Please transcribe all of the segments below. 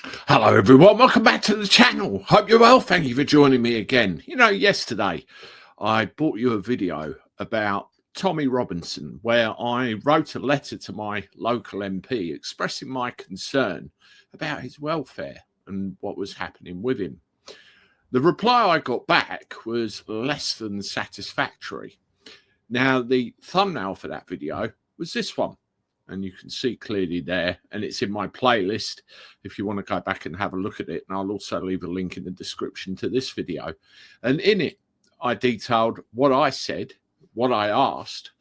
Hello everyone, welcome back to the channel. Hope you're well. Thank you for joining me again. Yesterday I brought you a video about Tommy Robinson where I wrote a letter to my local MP expressing my concern about his welfare and what was happening with him. The reply I got back was less than satisfactory. Now, the thumbnail for that video was this one, and you can see clearly there, and it's in my playlist if you want to go back and have a look at it, and I'll also leave a link in the description to this video. And in it I detailed what I said, what I asked,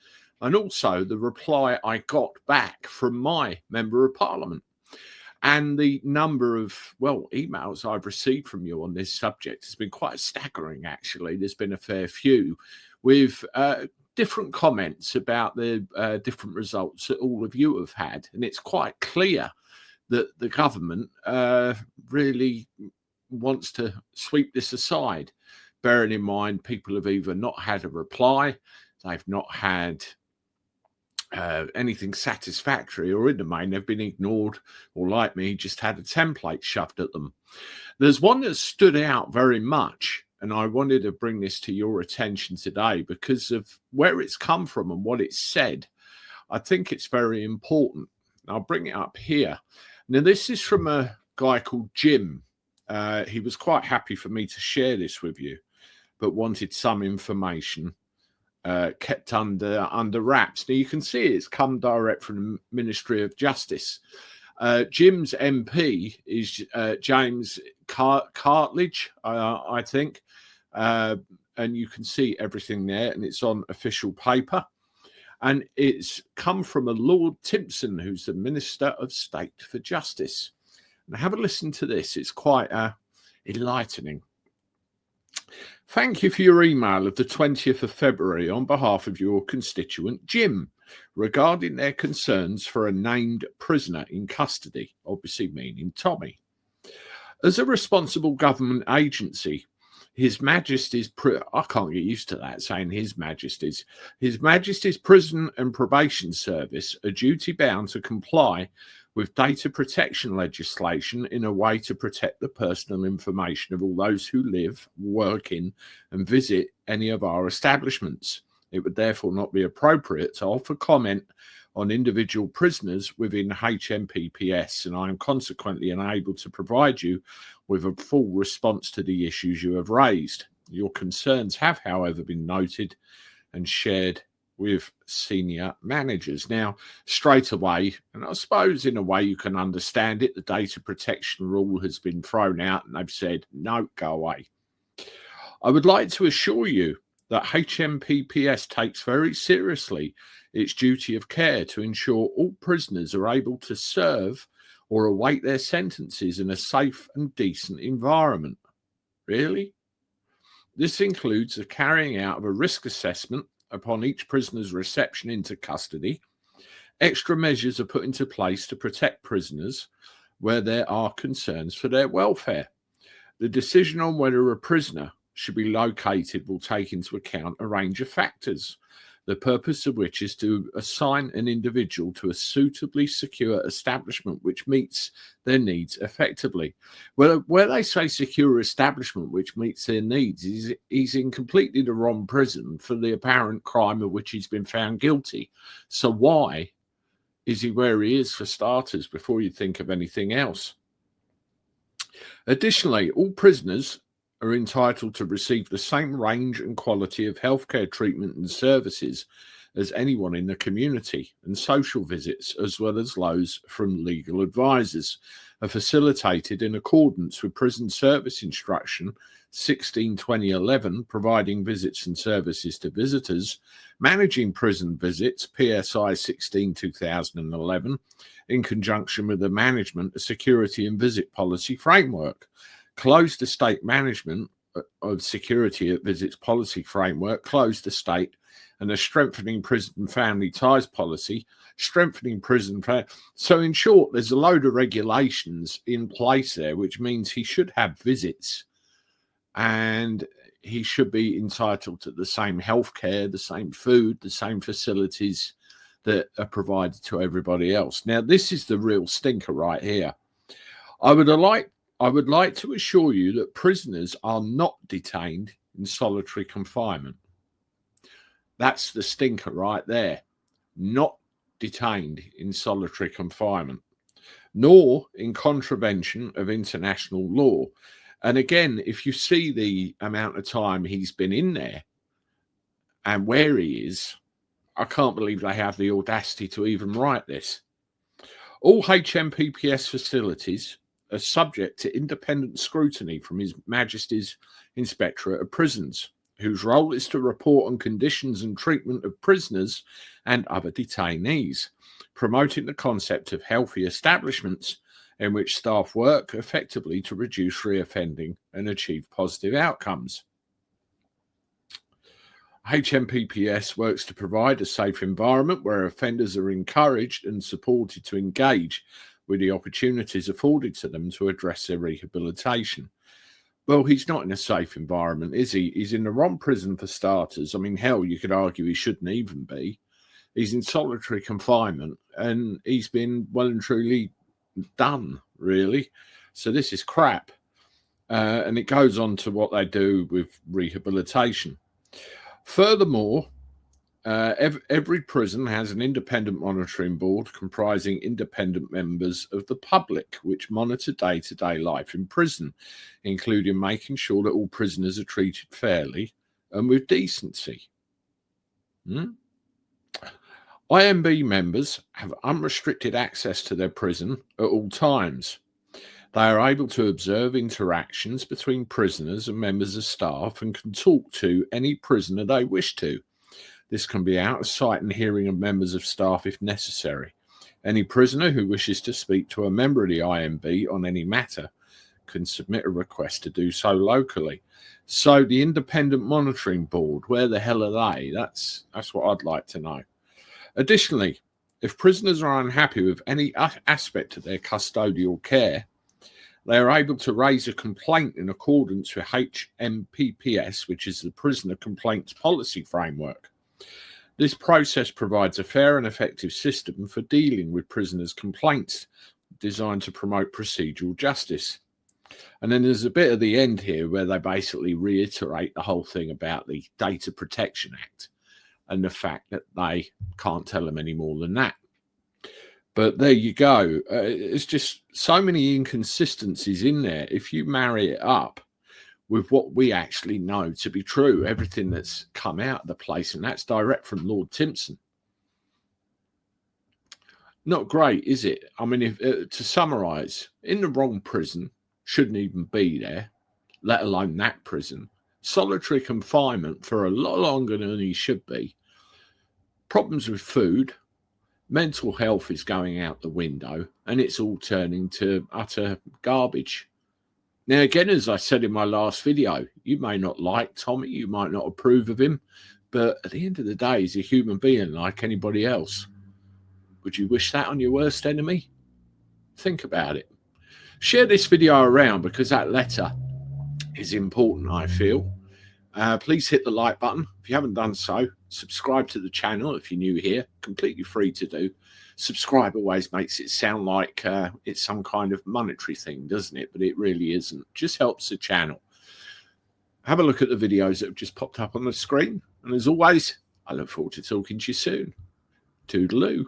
and also the reply I got back from my Member of Parliament. And the number of emails I've received from you on this subject has been quite staggering, actually. There's been a fair few with different comments about the different results that all of you have had. And it's quite clear that the government really wants to sweep this aside, bearing in mind people have either not had a reply, they've not had anything satisfactory, or in the main they've been ignored, or like me, just had a template shoved at them. There's one that stood out very much, and I wanted to bring this to your attention today because of where it's come from and what it's said. I think it's very important. I'll bring it up here. Now, this is from a guy called Jim. He was quite happy for me to share this with you, but wanted some information kept under wraps. Now, you can see it's come direct from the Ministry of Justice. Jim's MP is James Cartledge, I think, and you can see everything there, and it's on official paper. And it's come from a Lord Timpson, who's the Minister of State for Justice. Now, have a listen to this. It's quite enlightening. Thank you for your email of the 20th of February on behalf of your constituent Jim regarding their concerns for a named prisoner in custody, obviously meaning Tommy. As a responsible government agency, His Majesty's I can't get used to that, saying His Majesty's Prison and Probation Service are duty bound to comply with data protection legislation in a way to protect the personal information of all those who live, work in, and visit any of our establishments. It would therefore not be appropriate to offer comment on individual prisoners within HMPPS, and I am consequently unable to provide you with a full response to the issues you have raised. Your concerns have, however, been noted and shared with senior managers. Now, straight away, and I suppose in a way you can understand it, the data protection rule has been thrown out and they've said, no, go away. I would like to assure you that HMPPS takes very seriously its duty of care to ensure all prisoners are able to serve or await their sentences in a safe and decent environment. Really? This includes the carrying out of a risk assessment upon each prisoner's reception into custody. Extra measures are put into place to protect prisoners where there are concerns for their welfare. The decision on whether a prisoner should be located will take into account a range of factors, the purpose of which is to assign an individual to a suitably secure establishment which meets their needs effectively. Well, where they say secure establishment which meets their needs, he's in completely the wrong prison for the apparent crime of which he's been found guilty. So why is he where he is, for starters, before you think of anything else? Additionally, all prisoners are entitled to receive the same range and quality of healthcare treatment and services as anyone in the community, and social visits, as well as those from legal advisors, are facilitated in accordance with Prison Service Instruction 16/2011, providing visits and services to visitors, managing prison visits, PSI 16/2011, in conjunction with the management of security and visit policy framework. Closed estate management of security at visits policy framework, closed estate, and a strengthening prison family ties policy, strengthening prison. So in short, there's a load of regulations in place there, which means he should have visits and he should be entitled to the same healthcare, the same food, the same facilities that are provided to everybody else. Now, this is the real stinker right here. I would like to assure you that prisoners are not detained in solitary confinement. That's the stinker right there. Not detained in solitary confinement, nor in contravention of international law. And again, if you see the amount of time he's been in there and where he is, I can't believe they have the audacity to even write this. All HMPPS facilities are subject to independent scrutiny from His Majesty's Inspectorate of Prisons, whose role is to report on conditions and treatment of prisoners and other detainees, promoting the concept of healthy establishments in which staff work effectively to reduce reoffending and achieve positive outcomes. HMPPS works to provide a safe environment where offenders are encouraged and supported to engage with the opportunities afforded to them to address their rehabilitation. Well, he's not in a safe environment, is he? He's in the wrong prison for starters. I mean, hell, you could argue he shouldn't even be. He's in solitary confinement and he's been well and truly done, really. So this is crap. And it goes on to what they do with rehabilitation. Furthermore, every prison has an independent monitoring board comprising independent members of the public, which monitor day-to-day life in prison, including making sure that all prisoners are treated fairly and with decency. IMB members have unrestricted access to their prison at all times. They are able to observe interactions between prisoners and members of staff and can talk to any prisoner they wish to. This can be out of sight and hearing of members of staff if necessary. Any prisoner who wishes to speak to a member of the IMB on any matter can submit a request to do so locally. So the Independent Monitoring Board, where the hell are they? That's what I'd like to know. Additionally, if prisoners are unhappy with any aspect of their custodial care, they are able to raise a complaint in accordance with HMPPS, which is the Prisoner Complaints Policy Framework. This process provides a fair and effective system for dealing with prisoners' complaints designed to promote procedural justice. And then there's a bit at the end here where they basically reiterate the whole thing about the Data Protection Act and the fact that they can't tell them any more than that. But there you go. It's just so many inconsistencies in there. If you marry it up with what we actually know to be true, everything that's come out of the place, and that's direct from Lord Timpson. Not great, is it? I mean, if, to summarise, in the wrong prison, shouldn't even be there, let alone that prison. Solitary confinement for a lot longer than he should be. Problems with food. Mental health is going out the window, and it's all turning to utter garbage. Now, again, as I said in my last video, you may not like Tommy, you might not approve of him, but at the end of the day, he's a human being like anybody else. Would you wish that on your worst enemy? Think about it. Share this video around because that letter is important, I feel. Please hit the like button if you haven't done so. Subscribe to the channel if you're new here. Completely free to do. Subscribe always makes it sound like it's some kind of monetary thing, doesn't it? But it really isn't. Just helps the channel. Have a look at the videos that have just popped up on the screen. And as always, I look forward to talking to you soon. Toodaloo.